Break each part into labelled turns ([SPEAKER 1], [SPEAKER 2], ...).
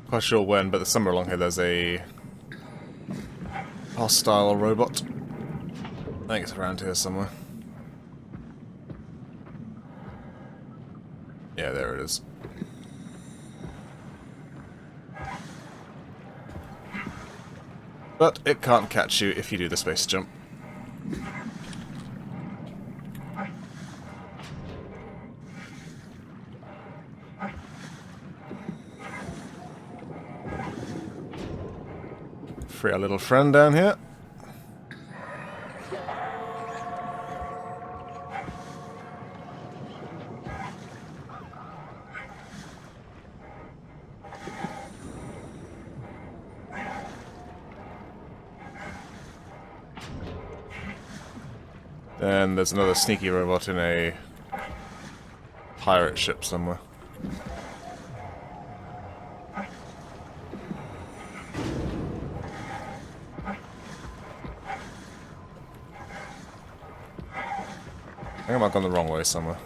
[SPEAKER 1] Quite sure when, but somewhere along here there's a hostile robot. I think it's around here somewhere. Yeah, there it is. But it can't catch you if you do the space jump. Free our little friend down here. Then there's another sneaky robot in a pirate ship somewhere. I think I've gone the wrong way somewhere.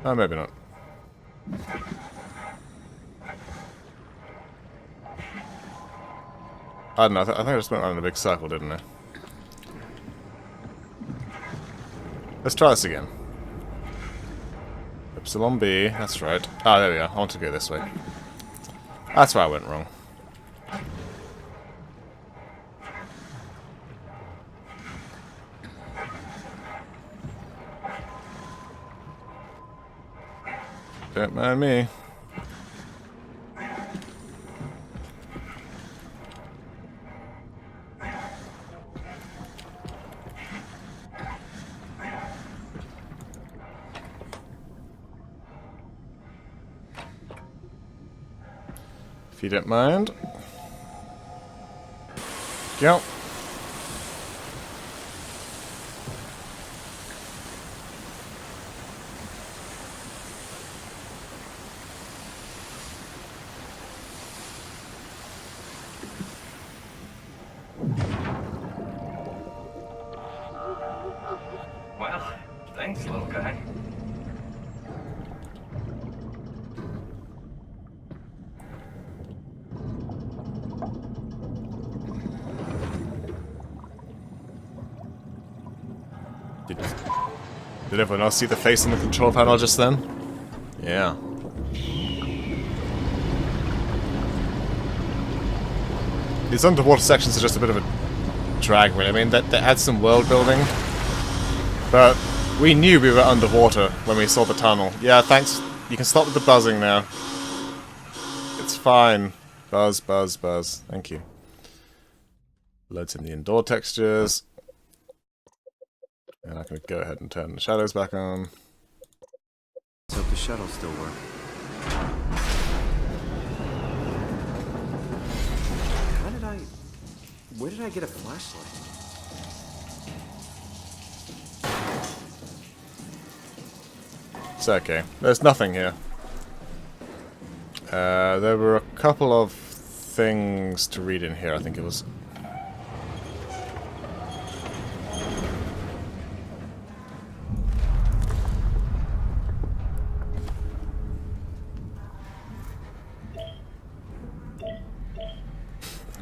[SPEAKER 1] Oh, maybe not. I don't know, I think I just went around in a big circle, didn't I? Let's try this again. Epsilon B, that's right. Ah, there we are. I want to go this way. That's why I went wrong. Don't mind me. If you don't mind. Go.
[SPEAKER 2] Well, thanks, little guy.
[SPEAKER 1] Did everyone else see the face on the control panel just then? Yeah. These underwater sections are just a bit of a drag, really. I mean, they add some world building, but we knew we were underwater when we saw the tunnel. Yeah, thanks. You can stop with the buzzing now. It's fine. Buzz, buzz, buzz. Thank you. Loads in the indoor textures. And I can go ahead and turn the shadows back on.
[SPEAKER 3] Let's hope the shuttle still work. Where did I get a flashlight?
[SPEAKER 1] It's okay. There's nothing here. There were a couple of things to read in here, I think it was.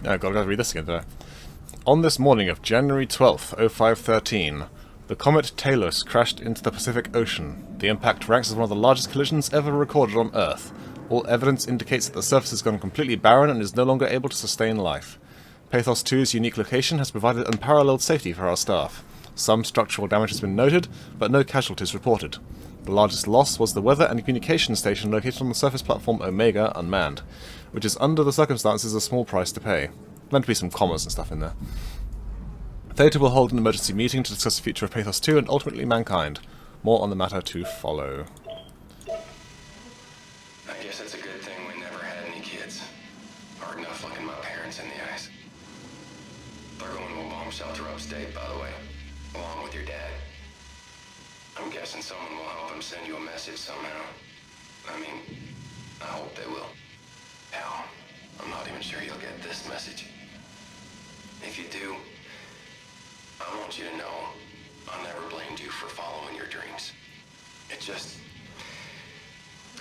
[SPEAKER 1] Oh god, I've got to read this again, don't I? On this morning of January 12th, 0513, the comet Talos crashed into the Pacific Ocean. The impact ranks as one of the largest collisions ever recorded on Earth. All evidence indicates that the surface has gone completely barren and is no longer able to sustain life. Pathos 2's unique location has provided unparalleled safety for our staff. Some structural damage has been noted, but no casualties reported. The largest loss was the weather and communication station located on the surface platform Omega, unmanned, which is under the circumstances a small price to pay. Meant to be some commas and stuff in there. Theta will hold an emergency meeting to discuss the future of Pathos 2 and ultimately mankind. More on the matter to follow.
[SPEAKER 4] I guess it's a good thing we never had any kids. Hard enough looking my parents in the eyes. They're going to a bomb shelter upstate, by the way, along with your dad. I'm guessing someone will help them send you a message somehow. I mean, I hope they will. Hell, I'm not even sure you'll get this message. If you do, I want you to know I never blamed you for following your dreams.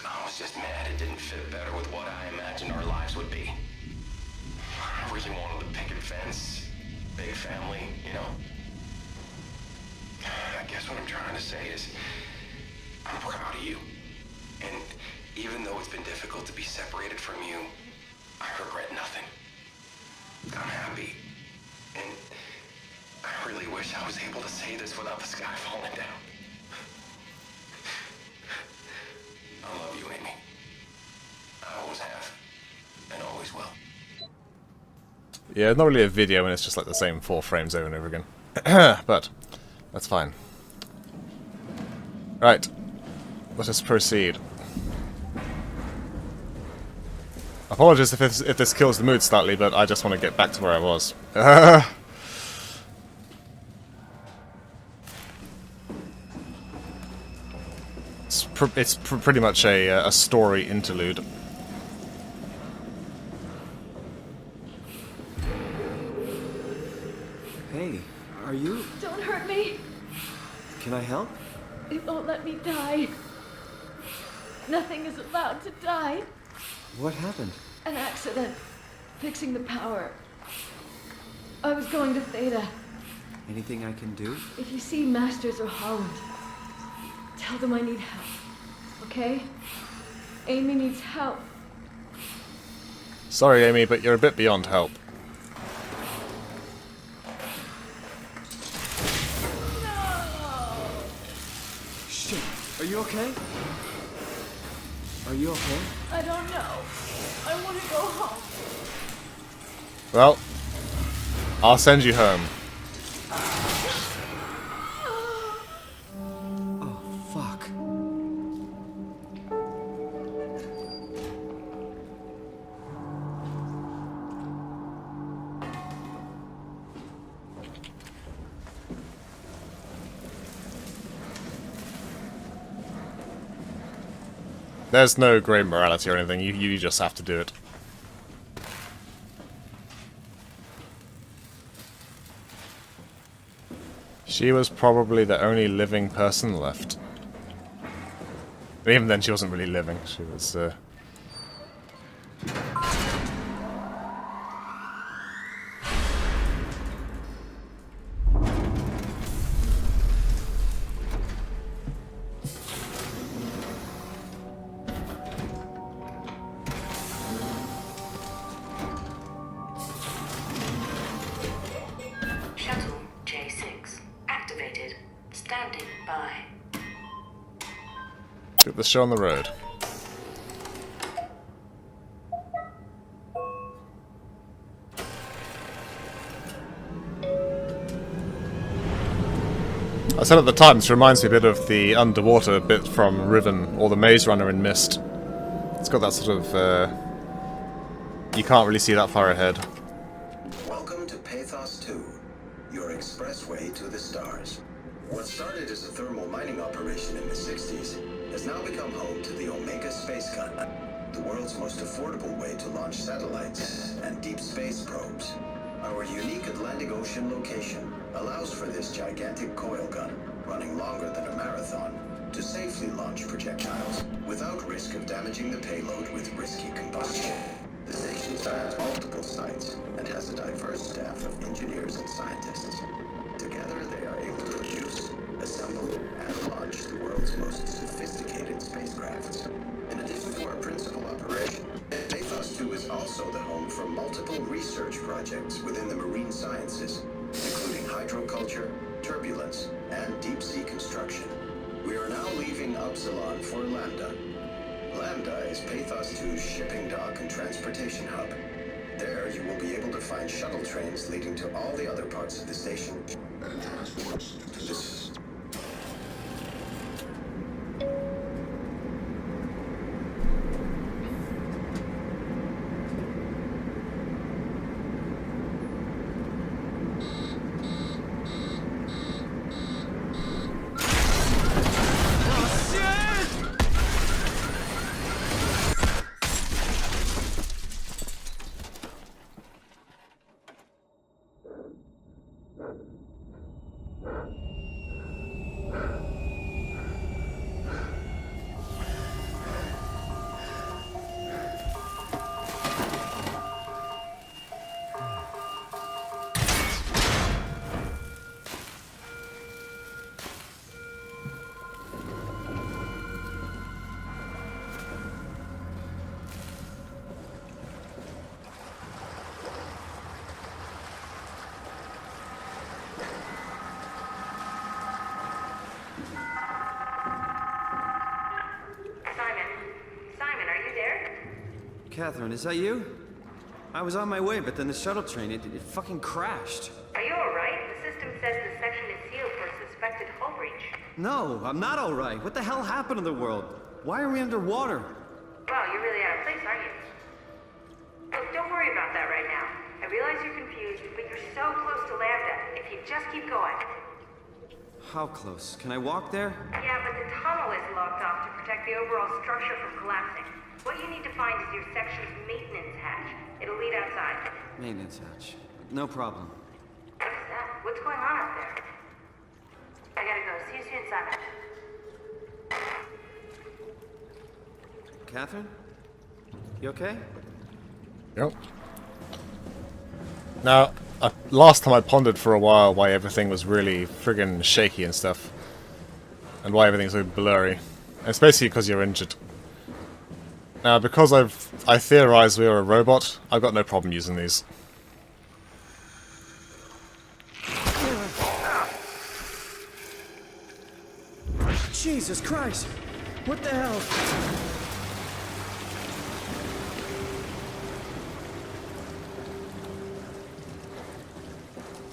[SPEAKER 4] I was just mad it didn't fit better with what I imagined our lives would be. I really wanted the picket fence, big family, you know. I guess what I'm trying to say is, I'm proud of you. And even though it's been difficult to be separated from you, I regret nothing. I'm happy. And I really wish I was able to say this without the sky falling down. I love you, Amy. I always have. And always will.
[SPEAKER 1] Yeah, it's not really a video when it's just like the same 4 frames over and over again. But, that's fine. Right. Let us proceed. Apologies if this kills the mood slightly, but I just want to get back to where I was. It's pretty much a story interlude.
[SPEAKER 3] Hey, are you...
[SPEAKER 5] Don't hurt me.
[SPEAKER 3] Can I help?
[SPEAKER 5] It won't let me die. Nothing is allowed to die.
[SPEAKER 3] What happened?
[SPEAKER 5] An accident. Fixing the power. I was going to Theta.
[SPEAKER 3] Anything I can do?
[SPEAKER 5] If you see Masters or Holland, tell them I need help. Okay? Amy needs help.
[SPEAKER 1] Sorry, Amy, but you're a bit beyond help.
[SPEAKER 3] Shit, are you okay? Are you okay?
[SPEAKER 5] I don't know. I want to go home.
[SPEAKER 1] Well, I'll send you home.
[SPEAKER 3] Oh, fuck.
[SPEAKER 1] There's no grey morality or anything, you just have to do it. She was probably the only living person left. And even then she wasn't really living, she was,
[SPEAKER 6] Shuttle J6 activated. Standing by.
[SPEAKER 1] Get the show on the road. I said at the time, this reminds me a bit of the underwater bit from Riven, or the Maze Runner in Myst. It's got that sort of, you can't really see that far ahead.
[SPEAKER 7] Welcome to Pathos 2, your expressway to the stars. What started as a thermal mining operation in the 60s has now become home to the Omega Space Gun, the world's most affordable way to launch satellites and deep space probes. Our unique Atlantic Ocean location allows for this gigantic coil gun, running longer than a marathon, to safely launch projectiles without risk of damaging the payload with risky combustion. The station spans multiple sites and has a diverse staff of engineers and scientists. Together, they are able to produce, assemble, and launch the world's most sophisticated spacecrafts. In addition to our principal operation, Pathos 2 is also the home for multiple research projects within the marine sciences, including hydroculture, turbulence, and deep-sea construction. We are now leaving Upsilon for Lambda. Lambda is Pathos 2's shipping dock and transportation hub. There, you will be able to find shuttle trains leading to all the other parts of the station and transports to this.
[SPEAKER 3] Catherine, is that you? I was on my way, but then the shuttle train, it fucking crashed.
[SPEAKER 6] Are you alright? The system says the section is sealed for suspected hull breach.
[SPEAKER 3] No, I'm not alright. What the hell happened to the world? Why are we underwater?
[SPEAKER 6] Wow, you're really out of place, aren't you? Look, don't worry about that right now. I realize you're confused, but you're so close to Lambda. If you just keep going.
[SPEAKER 3] How close? Can I walk there?
[SPEAKER 6] Yeah, but the tunnel is locked off to protect the overall structure from collapsing. What you need to find is your section's maintenance hatch. It'll lead outside.
[SPEAKER 3] Maintenance hatch. No problem.
[SPEAKER 6] What is that? What's going on up there? I gotta go. See you soon, Simon.
[SPEAKER 3] Catherine? You okay?
[SPEAKER 1] Yep. Now, last time I pondered for a while why everything was really friggin' shaky and stuff. And why everything's so blurry. And it's basically because you're injured. Now, because I theorized we were a robot, I've got no problem using these.
[SPEAKER 3] Jesus Christ! What the hell?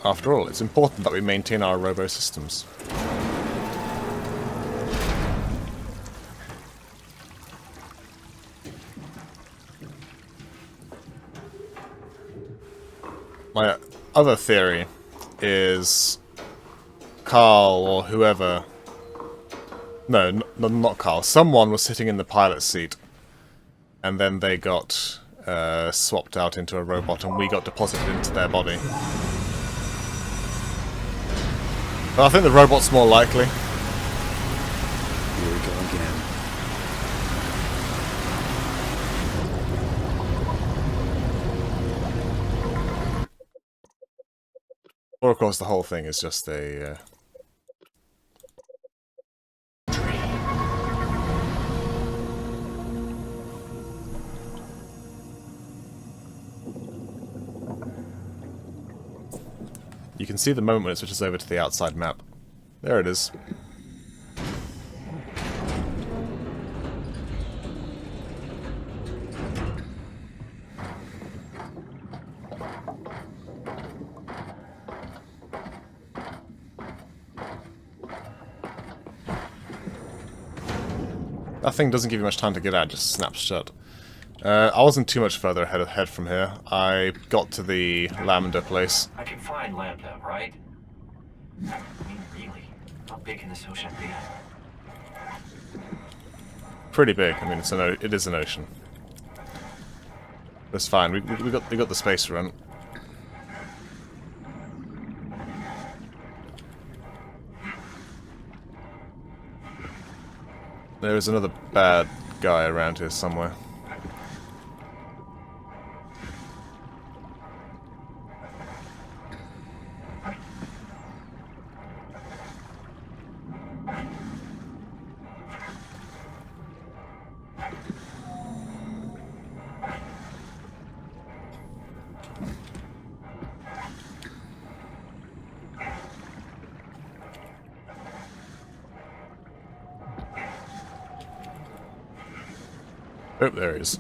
[SPEAKER 1] After all, it's important that we maintain our robo systems. My other theory is Carl or whoever... No, not Carl. Someone was sitting in the pilot's seat and then they got swapped out into a robot and we got deposited into their body. But I think the robot's more likely.
[SPEAKER 3] Here we go again.
[SPEAKER 1] Or of course the whole thing is just a... You can see the moment when it switches over to the outside map. There it is. That thing doesn't give you much time to get out, it just snaps shut. I wasn't too much further ahead from here. I got to the Lambda place.
[SPEAKER 2] I can find Lambda, right? I mean, really? How big can this ocean be?
[SPEAKER 1] Pretty big. I mean, it is an ocean. That's fine. We got the space run. There is another bad guy around here somewhere. Oh, there he is.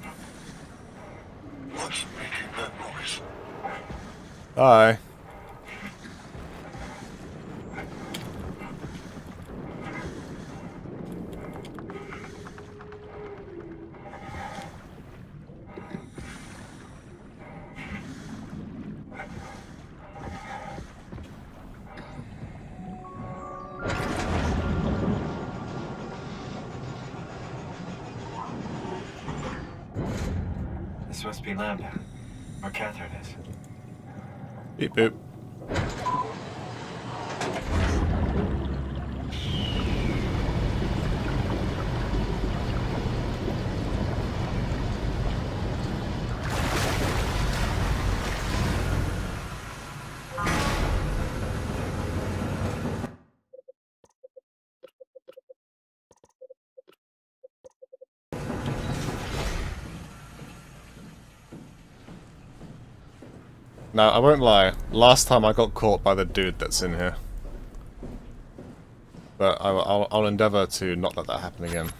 [SPEAKER 8] What's making that noise?
[SPEAKER 1] Hi.
[SPEAKER 2] This must be Lambda, where Catherine is.
[SPEAKER 1] Beep boop. Now, I won't lie, last time I got caught by the dude that's in here. But I'll endeavour to not let that happen again.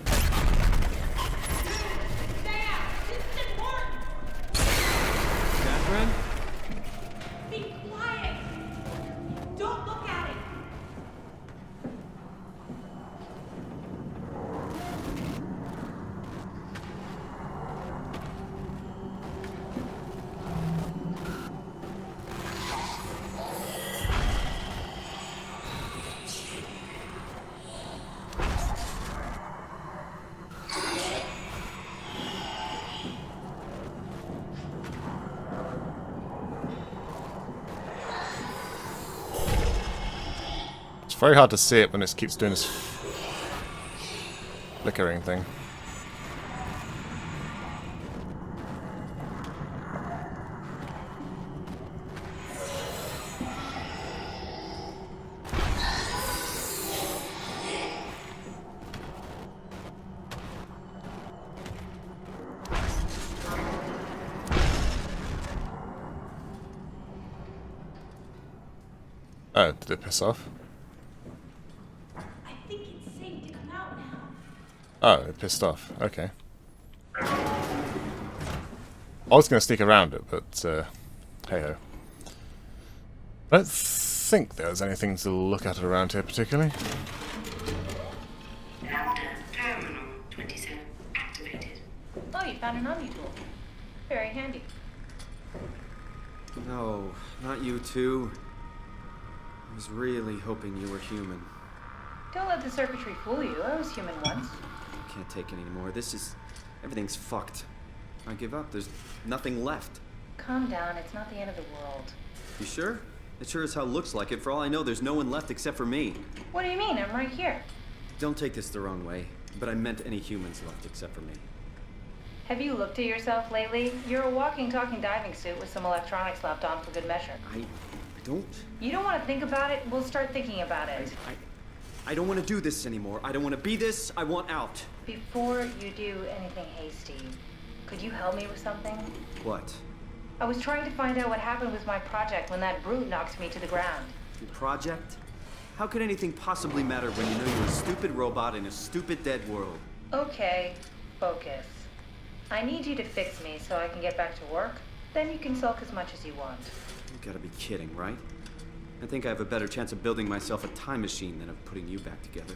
[SPEAKER 1] very hard to see it when it keeps doing this flickering thing. Oh, did it piss off?
[SPEAKER 8] I think it's safe to come out now.
[SPEAKER 1] Oh, it pissed off. Okay. I was going to sneak around it, but hey-ho. I don't think there's anything to look at around here particularly.
[SPEAKER 8] Lambda terminal 27 activated.
[SPEAKER 9] Oh, you found an Omni tool. Very handy.
[SPEAKER 3] No, not you two. I was really hoping you were human.
[SPEAKER 9] Don't let the circuitry fool you. I was human once.
[SPEAKER 3] I can't take it anymore. Everything's fucked. I give up. There's nothing left.
[SPEAKER 9] Calm down. It's not the end of the world.
[SPEAKER 3] You sure? It sure as hell looks like it. For all I know, there's no one left except for me.
[SPEAKER 9] What do you mean? I'm right here.
[SPEAKER 3] Don't take this the wrong way, but I meant any humans left except for me.
[SPEAKER 9] Have you looked at yourself lately? You're a walking, talking diving suit with some electronics slapped on for good measure.
[SPEAKER 3] I don't.
[SPEAKER 9] You don't want to think about it? We'll start thinking about it.
[SPEAKER 3] I don't want to do this anymore. I don't want to be this. I want out.
[SPEAKER 9] Before you do anything hasty, could you help me with something?
[SPEAKER 3] What?
[SPEAKER 9] I was trying to find out what happened with my project when that brute knocked me to the ground.
[SPEAKER 3] Your project? How could anything possibly matter when you know you're a stupid robot in a stupid dead world?
[SPEAKER 9] Okay, focus. I need you to fix me so I can get back to work. Then you can sulk as much as you want.
[SPEAKER 3] You gotta be kidding, right? I think I have a better chance of building myself a time machine than of putting you back together.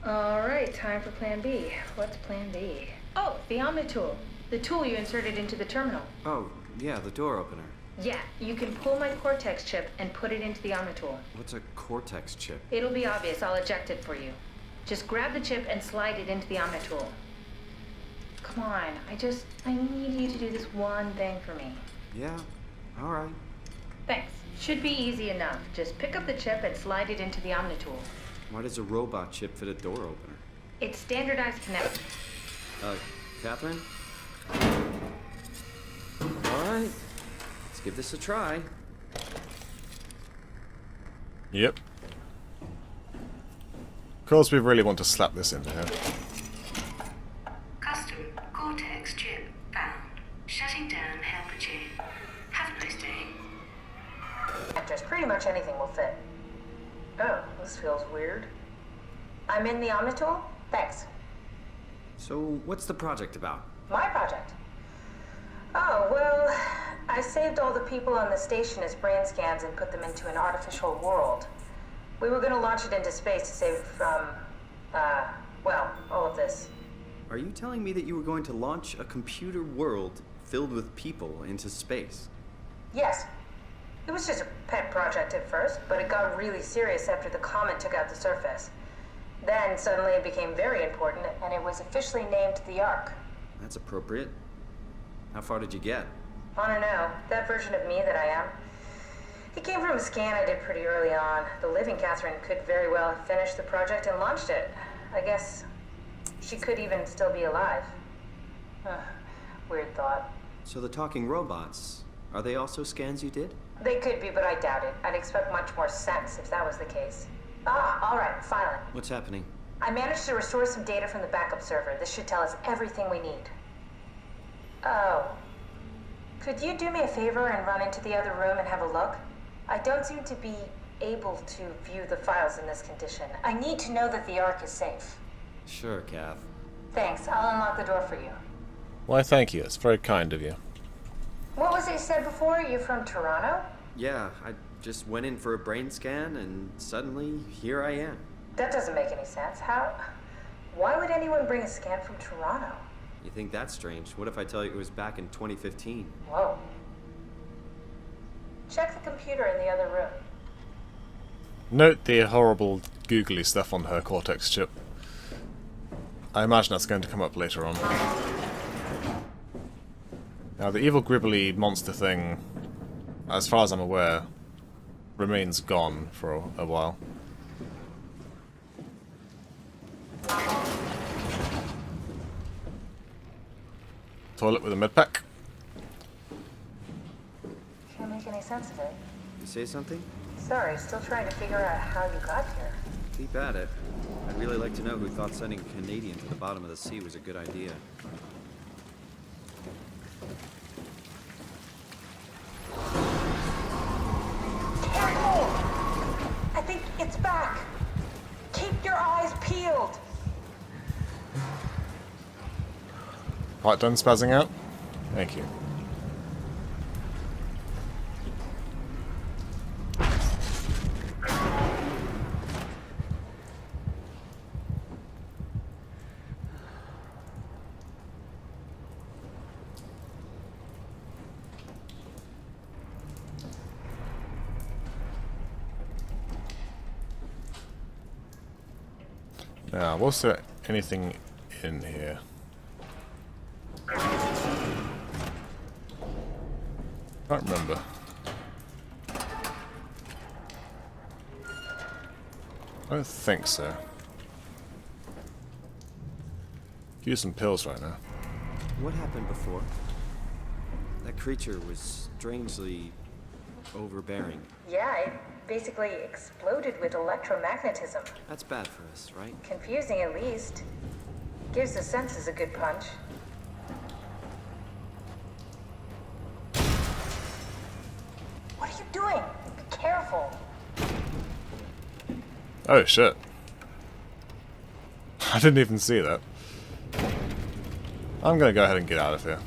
[SPEAKER 9] All right, time for plan B. What's plan B? Oh, the Omni tool. The tool you inserted into the terminal.
[SPEAKER 3] Oh, yeah, the door opener.
[SPEAKER 9] Yeah, you can pull my Cortex chip and put it into the Omni tool.
[SPEAKER 3] What's a Cortex chip?
[SPEAKER 9] It'll be obvious. I'll eject it for you. Just grab the chip and slide it into the Omni tool. Come on, I need you to do this one thing for me.
[SPEAKER 3] Yeah, all right.
[SPEAKER 9] Thanks. Should be easy enough. Just pick up the chip and slide it into the Omni tool.
[SPEAKER 3] Why does a robot chip fit a door opener?
[SPEAKER 9] It's standardized connect.
[SPEAKER 3] Catherine? All right, let's give this a try.
[SPEAKER 1] Yep. Of course we really want to slap this into her.
[SPEAKER 8] Custom Cortex chip found. Shutting down helper chain. Have a nice day.
[SPEAKER 9] Just pretty much anything will fit. Oh, this feels weird. I'm in the Omni tool? Thanks.
[SPEAKER 3] So, what's the project about?
[SPEAKER 9] My project? Oh, well, I saved all the people on the station as brain scans and put them into an artificial world. We were going to launch it into space to save it from, well, all of this.
[SPEAKER 3] Are you telling me that you were going to launch a computer world filled with people into space?
[SPEAKER 9] Yes. It was just a pet project at first, but it got really serious after the comet took out the surface. Then suddenly it became very important, and it was officially named the Ark.
[SPEAKER 3] That's appropriate. How far did you get?
[SPEAKER 9] I don't know, that version of me that I am. It came from a scan I did pretty early on. The living Catherine could very well have finished the project and launched it. I guess she could even still be alive. Weird thought.
[SPEAKER 3] So the talking robots, are they also scans you did?
[SPEAKER 9] They could be, but I doubt it. I'd expect much more sense if that was the case. All right, finally.
[SPEAKER 3] What's happening?
[SPEAKER 9] I managed to restore some data from the backup server. This should tell us everything we need. Oh. Could you do me a favor and run into the other room and have a look? I don't seem to be able to view the files in this condition. I need to know that the Ark is safe.
[SPEAKER 3] Sure, Kath.
[SPEAKER 9] Thanks. I'll unlock the door for you.
[SPEAKER 1] Why, thank you. It's very kind of you.
[SPEAKER 9] What was it you said before? You're from Toronto?
[SPEAKER 3] Yeah, I just went in for a brain scan and suddenly here I am.
[SPEAKER 9] That doesn't make any sense. Why would anyone bring a scan from Toronto?
[SPEAKER 3] You think that's strange? What if I tell you it was back in 2015?
[SPEAKER 9] Whoa. Check the computer in the other room.
[SPEAKER 1] Note the horrible googly stuff on her Cortex chip. I imagine that's going to come up later on. Now, the evil gribbly monster thing, as far as I'm aware, remains gone for a while. toilet with a med pack.
[SPEAKER 9] Can't make any sense of it.
[SPEAKER 3] You say something?
[SPEAKER 9] Sorry, still trying to figure out how you got here.
[SPEAKER 3] Keep at it. I'd really like to know who thought sending a Canadian to the bottom of the sea was a good idea.
[SPEAKER 9] Careful! I think it's back. Keep your eyes peeled.
[SPEAKER 1] Quite done spazzing out? Thank you. Now, was there anything in here? Can't remember. I don't think so. Use some pills right now.
[SPEAKER 3] What happened before? That creature was strangely overbearing.
[SPEAKER 9] Yeah, it basically exploded with electromagnetism.
[SPEAKER 3] That's bad for us, right?
[SPEAKER 9] Confusing at least. Gives the senses a good punch. What are you doing? Be careful.
[SPEAKER 1] Oh shit. I didn't even see that. I'm gonna go ahead and get out of here.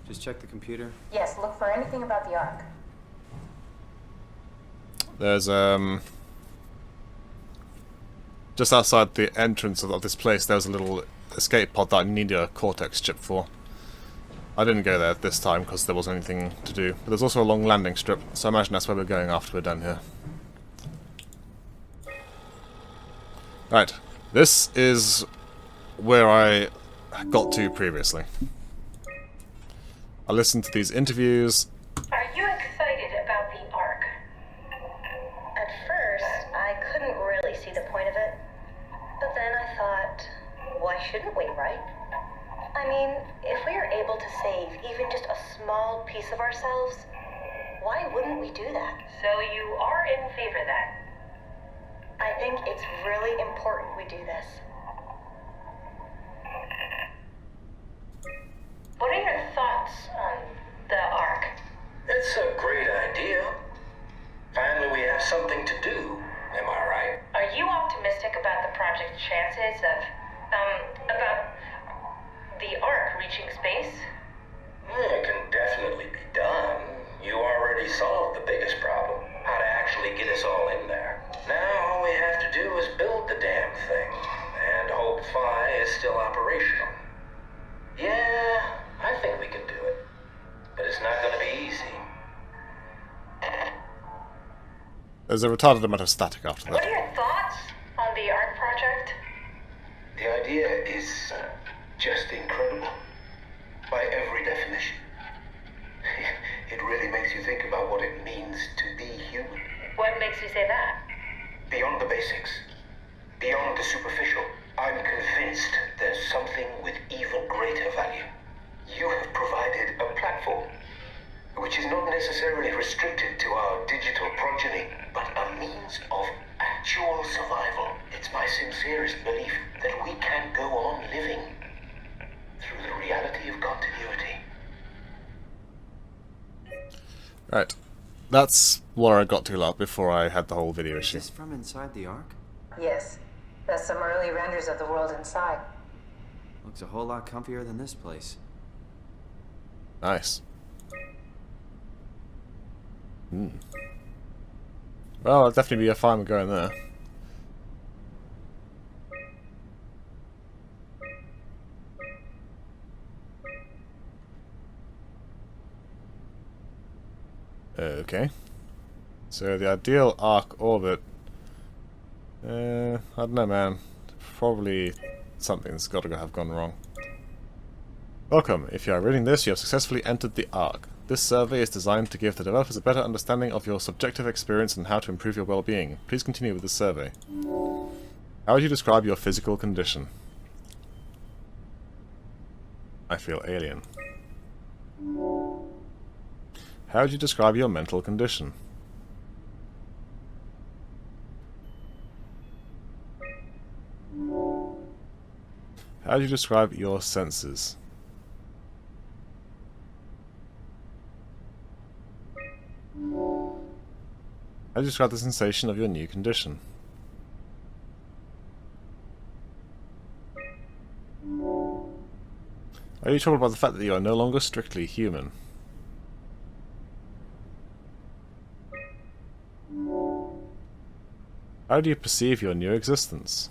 [SPEAKER 3] Just check the computer.
[SPEAKER 9] Yes, look for anything about the Ark.
[SPEAKER 1] There's just outside the entrance of this place there was a little escape pod that I needed a Cortex chip for. I didn't go there this time because there wasn't anything to do. But there's also a long landing strip, so I imagine that's where we're going after we're done here. Right, this is where I got to previously. I listened to these interviews.
[SPEAKER 8] Are you excited about the Ark? At first, I couldn't really see the point of it. But then I thought, why shouldn't we, right? I mean, if we are able to save even just a small piece of ourselves, why wouldn't we do that? So you are in favor then? I think it's really important we do this. What are your thoughts on the Ark?
[SPEAKER 4] It's a great idea. Finally, we have something to do. Am I right?
[SPEAKER 8] Are you optimistic about the project's chances of, about the Ark reaching space?
[SPEAKER 4] It can definitely be done. You already solved the biggest problem. How to actually get us all in there. Now all we have to do is build the damn thing. And hope Phi is still operational. Yeah, I think we can do it. But it's not going to be easy.
[SPEAKER 1] There's a retarded amount of static after
[SPEAKER 8] What
[SPEAKER 1] that.
[SPEAKER 8] are your thoughts on the Ark project?
[SPEAKER 7] The idea is just incredible. By every definition. It really makes you think about what it means to be human.
[SPEAKER 8] What makes you say that?
[SPEAKER 7] Beyond the basics. Beyond the superficial. I'm convinced there's something with even greater value. You have provided a platform, which is not necessarily restricted to our digital progeny, but a means of actual survival. It's my sincerest belief that we can go on living through the reality of continuity.
[SPEAKER 1] Right. That's where I got to lot before I had the whole video
[SPEAKER 3] Is
[SPEAKER 1] issue.
[SPEAKER 3] this from inside the Ark?
[SPEAKER 9] Yes, that's some early renders of the world inside.
[SPEAKER 3] Looks a whole lot comfier than this place.
[SPEAKER 1] Nice. Well, I'll definitely be fine with going there. Okay. So the ideal arc orbit... I don't know, man. Probably something's got to have gone wrong. Welcome. If you are reading this, you have successfully entered the ARC. This survey is designed to give the developers a better understanding of your subjective experience and how to improve your well-being. Please continue with the survey. How would you describe your physical condition? I feel alien. How would you describe your mental condition? How would you describe your senses? How do you describe the sensation of your new condition? Are you troubled by the fact that you are no longer strictly human? How do you perceive your new existence?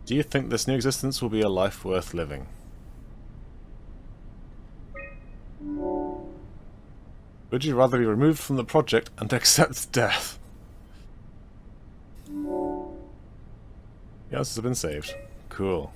[SPEAKER 1] Do you think this new existence will be a life worth living? Would you rather be removed from the project and accept death? The answers have been saved. Cool.